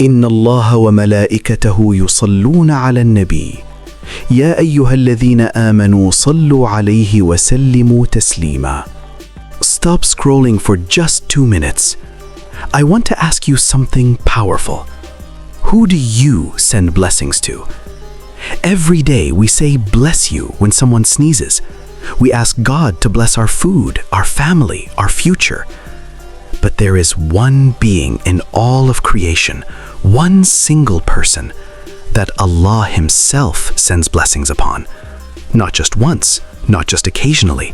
إن الله وملائكته يصلون على النبي يا أيها الذين آمنوا صلوا عليه وسلموا تسليما. Stop scrolling for just 2 minutes. I want to ask you something powerful. Who do you send blessings to? Every day we say bless you when someone sneezes. We ask God to bless our food, our family, our future. But there is one being in all of creation, one single person, that Allah Himself sends blessings upon. Not just once, not just occasionally.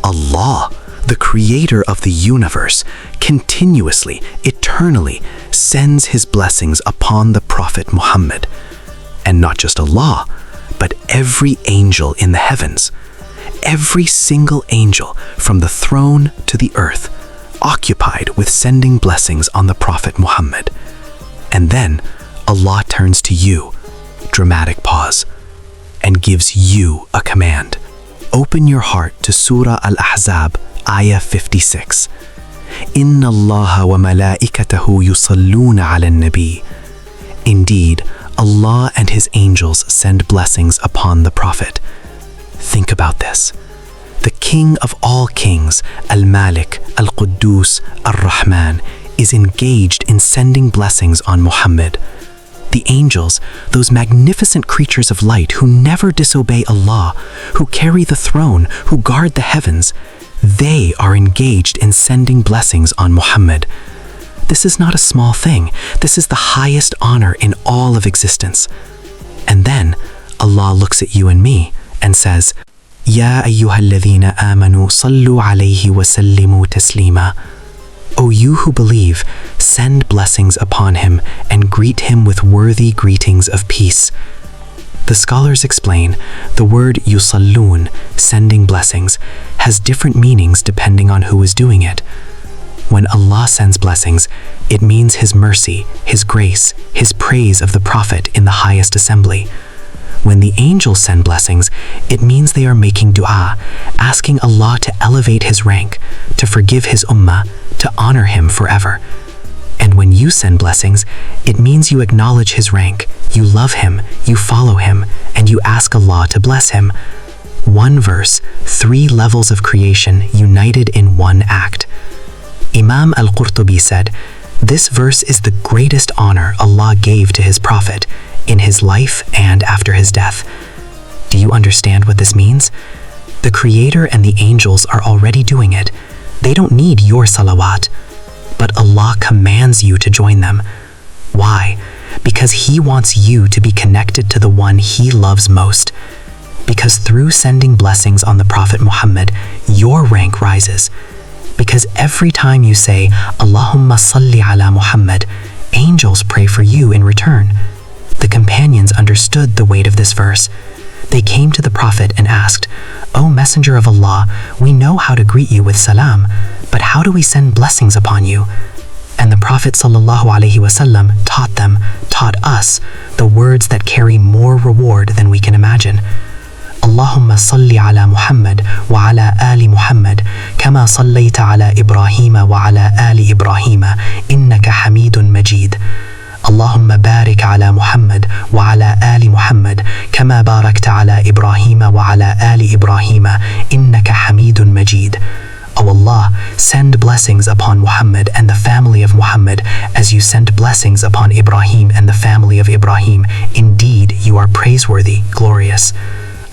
Allah, the creator of the universe, continuously, eternally sends His blessings upon the Prophet Muhammad. And not just Allah, but every angel in the heavens. Every single angel from the throne to the earth, occupied with sending blessings on the Prophet Muhammad. And then Allah turns to you, dramatic pause, and gives you a command. Open your heart to Surah Al-Ahzab, Ayah 56. Inna Allaha wa malaikatahu yusalluna ala nabi. Indeed, Allah and His angels send blessings upon the Prophet. Think about this. The King of all kings, Al-Malik, Al-Quddus, Ar-Rahman, is engaged in sending blessings on Muhammad. The angels, those magnificent creatures of light who never disobey Allah, who carry the throne, who guard the heavens, they are engaged in sending blessings on Muhammad. This is not a small thing. This is the highest honor in all of existence. And then Allah looks at you and me and says, Ya ayyuhalladhina amanu sallu alayhi wa sallimu taslima. O you who believe, send blessings upon him and greet him with worthy greetings of peace. The scholars explain the word yusallun, sending blessings, has different meanings depending on who is doing it. When Allah sends blessings, it means His mercy, His grace, His praise of the Prophet in the highest assembly. When the angels send blessings, it means they are making dua, asking Allah to elevate His rank, to forgive His ummah, to honor Him forever. And when you send blessings, it means you acknowledge His rank, you love Him, you follow Him, and you ask Allah to bless Him. One verse, 3 levels of creation united in one act. Imam Al-Qurtubi said, this verse is the greatest honor Allah gave to His Prophet in his life and after his death. Do you understand what this means? The Creator and the angels are already doing it. They don't need your salawat, but Allah commands you to join them. Why? Because He wants you to be connected to the one He loves most. Because through sending blessings on the Prophet Muhammad, your rank rises. Because every time you say, Allahumma salli ala Muhammad, angels pray for you in return. The companions understood the weight of this verse. They came to the Prophet and asked, O Messenger of Allah, we know how to greet you with salam, but how do we send blessings upon you? And the Prophet ﷺ taught us, the words that carry more reward than we can imagine. Allahumma salli ala Muhammad wa ala ali Muhammad kama sallayta ala Ibrahim wa ala ali Ibrahim innaka hamidun majid. Allahumma barik ala Muhammad wa ala ali Muhammad kama barakta ala Ibrahim wa ala ali Ibrahim innaka hamidun majid. O Allah, send blessings upon Muhammad and the family of Muhammad as you sent blessings upon Ibrahim and the family of Ibrahim. Indeed, you are praiseworthy, glorious.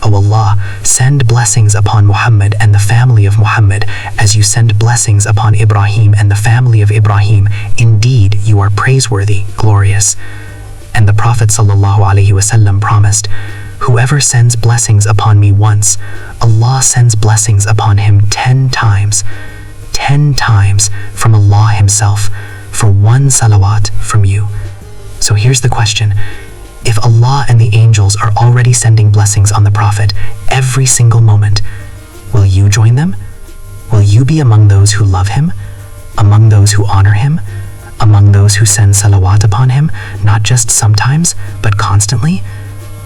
O Allah, send blessings upon Muhammad and the family of Muhammad as you send blessings upon Ibrahim and the family of Ibrahim. Indeed, you are praiseworthy, glorious. And the Prophet ﷺ promised, whoever sends blessings upon me once, Allah sends blessings upon him 10 times. 10 times from Allah Himself for 1 salawat from you. So here's the question. If Allah and the angels are already sending blessings on the Prophet every single moment, will you join them? Will you be among those who love him? Among those who honor him? Among those who send salawat upon him, not just sometimes, but constantly?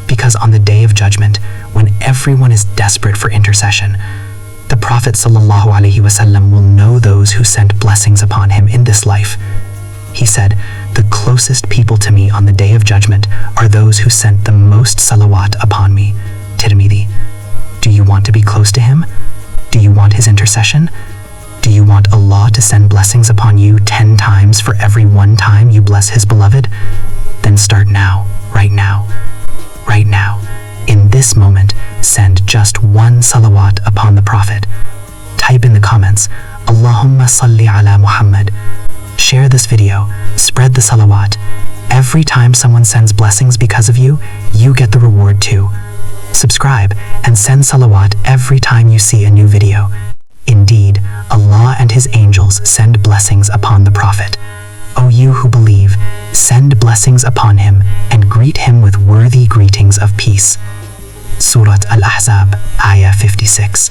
Because on the day of judgment, when everyone is desperate for intercession, the Prophet ﷺ will know those who sent blessings upon him in this life. He said, The closest people to me on the day of judgment are those who sent the most salawat upon me. Tirmidhi. Do you want to be close to him? Do you want his intercession? Do you want Allah to send blessings upon you 10 times for every 1 time you bless his beloved? Then start now, right now, right now. In this moment, send just 1 salawat upon the Prophet. Type in the comments, Allahumma salli ala Muhammad. Share this video, spread the salawat. Every time someone sends blessings because of you, you get the reward too. Subscribe and send salawat every time you see a new video. Indeed, Allah and His angels send blessings upon the Prophet. O you who believe, send blessings upon him and greet him with worthy greetings of peace. Surat Al-Ahzab, Ayah 56.